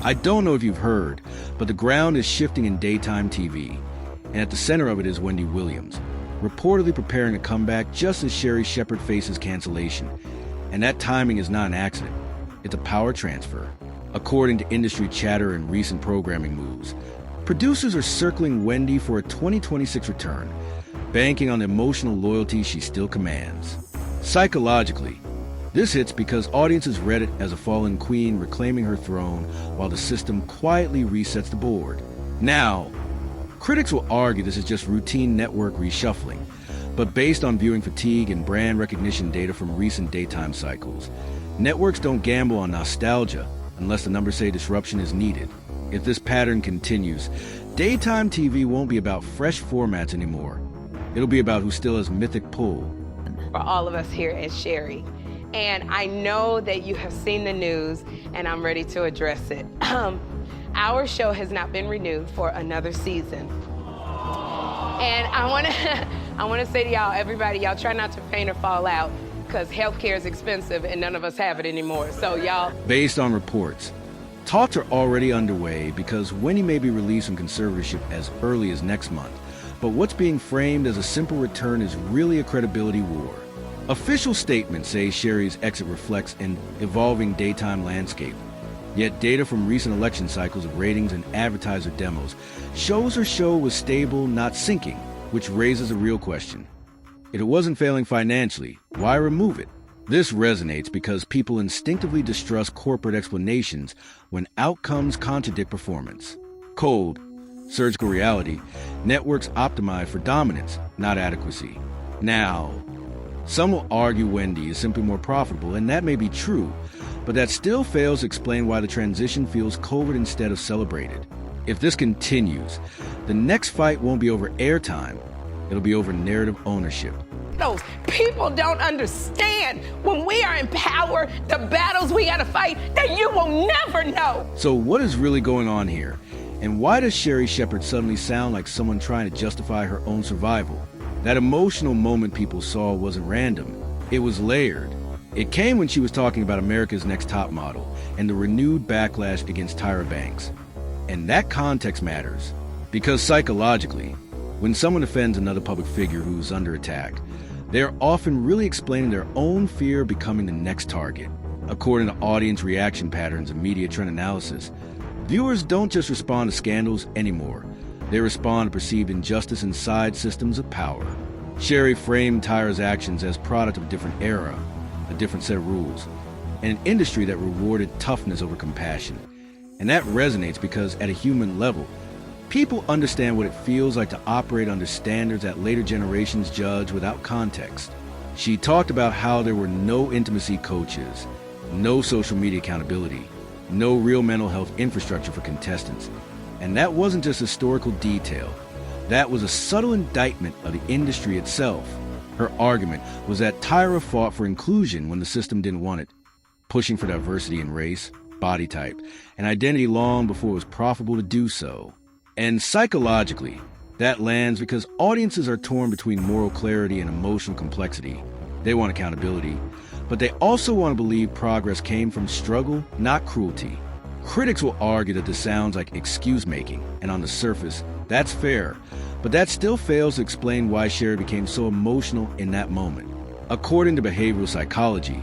I don't know if you've heard, but the ground is shifting in daytime TV, and at the center of it is Wendy Williams, reportedly preparing a comeback just as Sherri Shepherd faces cancellation. And that timing is not an accident. It's a power transfer. According to industry chatter and recent programming moves, producers are circling Wendy for a 2026 return, banking on the emotional loyalty she still commands. Psychologically, this hits because audiences read it as a fallen queen reclaiming her throne while the system quietly resets the board. Now, critics will argue this is just routine network reshuffling, but based on viewing fatigue and brand recognition data from recent daytime cycles, networks don't gamble on nostalgia unless the numbers say disruption is needed. If this pattern continues, daytime TV won't be about fresh formats anymore. It'll be about who still has mythic pull. For all of us here at Sherri. And I know that you have seen the news, and I'm ready to address it. Our show has not been renewed for another season. And I want to say to y'all, everybody, y'all try not to faint or fall out, because healthcare is expensive and none of us have it anymore. So y'all. Based on reports, talks are already underway because Wendy may be released from conservatorship as early as next month. But what's being framed as a simple return is really a credibility war. Official statements say Sherri's exit reflects an evolving daytime landscape. Yet data from recent election cycles of ratings and advertiser demos shows her show was stable, not sinking, which raises a real question. If it wasn't failing financially, why remove it? This resonates because people instinctively distrust corporate explanations when outcomes contradict performance. Cold, surgical reality, networks optimize for dominance, not adequacy. Now, some will argue Wendy is simply more profitable, and that may be true, but that still fails to explain why the transition feels covert instead of celebrated. If this continues, the next fight won't be over airtime, it'll be over narrative ownership. Those people don't understand when we are in power, the battles we gotta fight that you will never know. So what is really going on here? And why does Sherri Shepherd suddenly sound like someone trying to justify her own survival? That emotional moment people saw wasn't random. It was layered. It came when she was talking about America's Next Top Model and the renewed backlash against Tyra Banks. And that context matters, because psychologically, when someone defends another public figure who's under attack, they're often really explaining their own fear of becoming the next target. According to audience reaction patterns and media trend analysis, viewers don't just respond to scandals anymore. They respond to perceived injustice inside systems of power. Sherri framed Tyra's actions as product of a different era, a different set of rules, and an industry that rewarded toughness over compassion. And that resonates because at a human level, people understand what it feels like to operate under standards that later generations judge without context. She talked about how there were no intimacy coaches, no social media accountability, no real mental health infrastructure for contestants. And that wasn't just historical detail. That was a subtle indictment of the industry itself. Her argument was that Tyra fought for inclusion when the system didn't want it, pushing for diversity in race, body type, and identity long before it was profitable to do so. And psychologically, that lands because audiences are torn between moral clarity and emotional complexity. They want accountability, but they also want to believe progress came from struggle, not cruelty. Critics will argue that this sounds like excuse-making, and on the surface, that's fair, but that still fails to explain why Sherri became so emotional in that moment. According to behavioral psychology,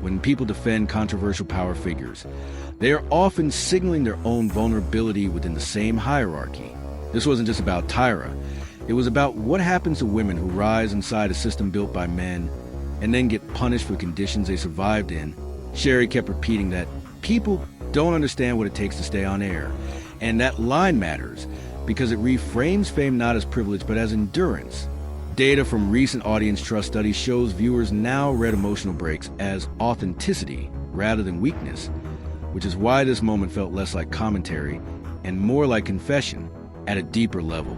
when people defend controversial power figures, they are often signaling their own vulnerability within the same hierarchy. This wasn't just about Tyra. It was about what happens to women who rise inside a system built by men and then get punished for the conditions they survived in. Sherri kept repeating that people don't understand what it takes to stay on air. And that line matters because it reframes fame not as privilege but as endurance. Data from recent audience trust studies shows viewers now read emotional breaks as authenticity rather than weakness, which is why this moment felt less like commentary and more like confession at a deeper level.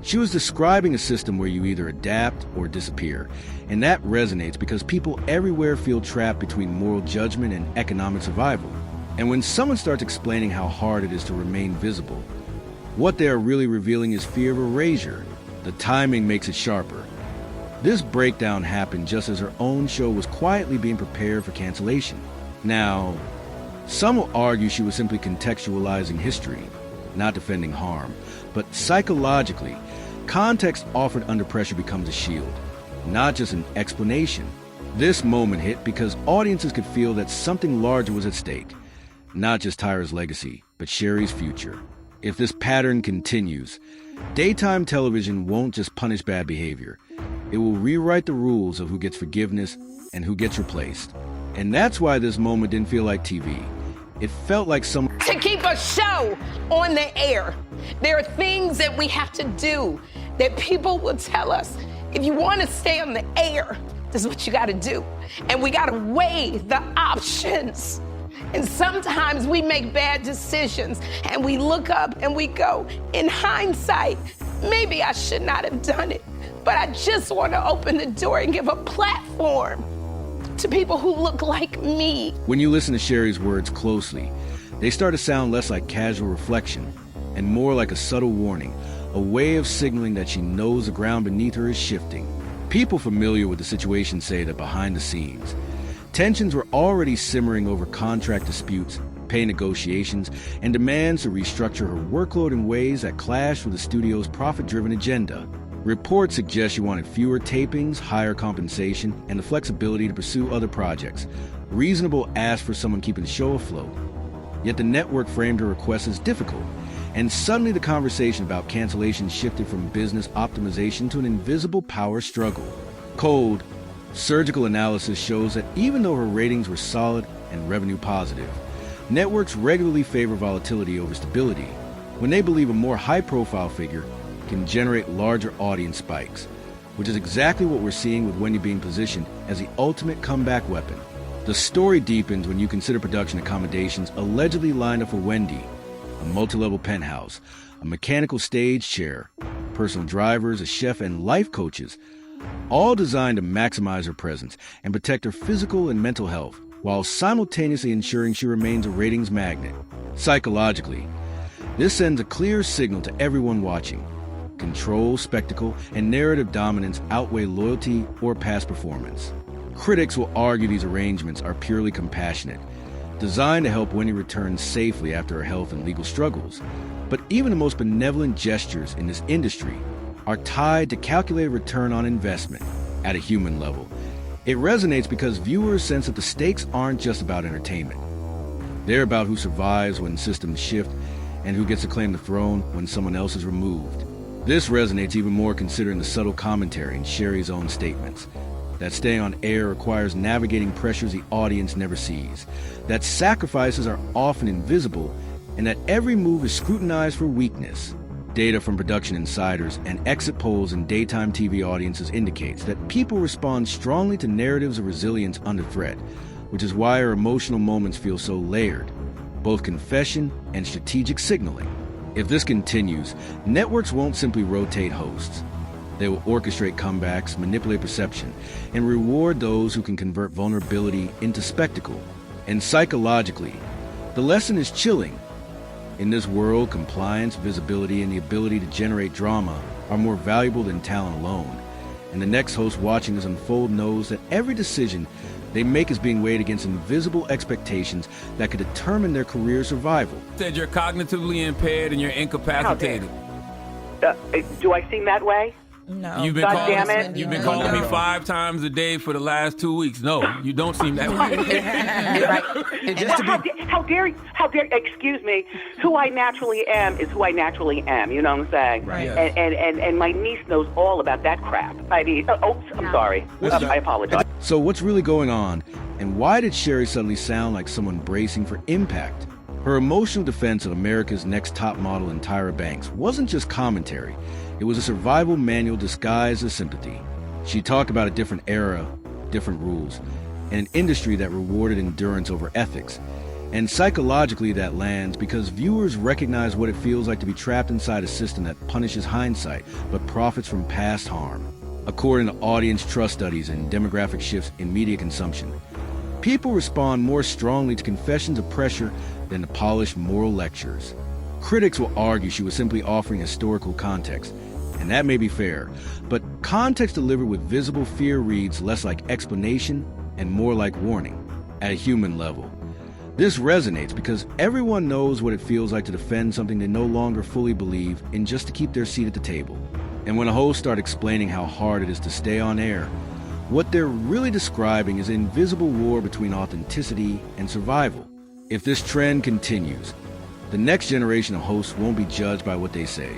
She was describing a system where you either adapt or disappear, and that resonates because people everywhere feel trapped between moral judgment and economic survival. And when someone starts explaining how hard it is to remain visible, what they are really revealing is fear of erasure. The timing makes it sharper. This breakdown happened just as her own show was quietly being prepared for cancellation. Now, Some will argue she was simply contextualizing history, not defending harm. But psychologically, context offered under pressure becomes a shield, not just an explanation. This moment hit because audiences could feel that something larger was at stake. Not just Tyra's legacy, but Sherri's future. If this pattern continues, daytime television won't just punish bad behavior. It will rewrite the rules of who gets forgiveness and who gets replaced. And that's why this moment didn't feel like TV. It felt like someone... To keep a show on the air, there are things that we have to do that people will tell us. If you want to stay on the air, this is what you got to do. And we got to weigh the options. And sometimes we make bad decisions and we look up and we go, in hindsight, maybe I should not have done it, but I just want to open the door and give a platform to people who look like me. When you listen to Sherri's words closely, they start to sound less like casual reflection and more like a subtle warning, a way of signaling that she knows the ground beneath her is shifting. People familiar with the situation say that behind the scenes, tensions were already simmering over contract disputes, pay negotiations, and demands to restructure her workload in ways that clashed with the studio's profit-driven agenda. Reports suggest she wanted fewer tapings, higher compensation, and the flexibility to pursue other projects. Reasonable ask for someone keeping the show afloat. Yet the network framed her request as difficult, and suddenly the conversation about cancellation shifted from business optimization to an invisible power struggle. Cold, surgical analysis shows that even though her ratings were solid and revenue positive, networks regularly favor volatility over stability when they believe a more high-profile figure can generate larger audience spikes, which is exactly what we're seeing with Wendy being positioned as the ultimate comeback weapon. The story deepens when you consider production accommodations allegedly lined up for Wendy: a multi-level penthouse, a mechanical stage chair, personal drivers, a chef, and life coaches, all designed to maximize her presence and protect her physical and mental health, while simultaneously ensuring she remains a ratings magnet. Psychologically, this sends a clear signal to everyone watching. Control, spectacle, and narrative dominance outweigh loyalty or past performance. Critics will argue these arrangements are purely compassionate, designed to help Wendy return safely after her health and legal struggles. But even the most benevolent gestures in this industry are tied to calculated return on investment at a human level. It resonates because viewers sense that the stakes aren't just about entertainment. They're about who survives when systems shift and who gets to claim the throne when someone else is removed. This resonates even more considering the subtle commentary in Sherri's own statements. That staying on air requires navigating pressures the audience never sees, that sacrifices are often invisible, and that every move is scrutinized for weakness. Data from production insiders and exit polls in daytime TV audiences indicates that people respond strongly to narratives of resilience under threat, which is why our emotional moments feel so layered, both confession and strategic signaling. If this continues, networks won't simply rotate hosts. They will orchestrate comebacks, manipulate perception, and reward those who can convert vulnerability into spectacle. And psychologically, the lesson is chilling. In this world, compliance, visibility, and the ability to generate drama are more valuable than talent alone. And the next host watching this unfold knows that every decision they make is being weighed against invisible expectations that could determine their career survival. Said you're cognitively impaired and you're incapacitated. Do I seem that way? No. You've been calling me 5 times a day for the last 2 weeks. No, you don't seem that way. How dare, excuse me, who I naturally am is who I naturally am, you know what I'm saying? Right. Yes. And my niece knows all about that crap. I mean, I'm sorry. I apologize. So what's really going on, and why did Sherri suddenly sound like someone bracing for impact? Her emotional defense of America's Next Top Model in Tyra Banks wasn't just commentary. It was a survival manual disguised as sympathy. She talked about a different era, different rules, and an industry that rewarded endurance over ethics. And psychologically that lands because viewers recognize what it feels like to be trapped inside a system that punishes hindsight but profits from past harm. According to audience trust studies and demographic shifts in media consumption, people respond more strongly to confessions of pressure than to polished moral lectures. Critics will argue she was simply offering historical context, and that may be fair, but context delivered with visible fear reads less like explanation and more like warning. At a human level, This resonates because everyone knows what it feels like to defend something they no longer fully believe in just to keep their seat at the table. And when a host starts explaining how hard it is to stay on air, what they're really describing is an invisible war between authenticity and survival. If this trend continues, the next generation of hosts won't be judged by what they say,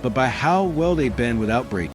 but by how well they bend without breaking.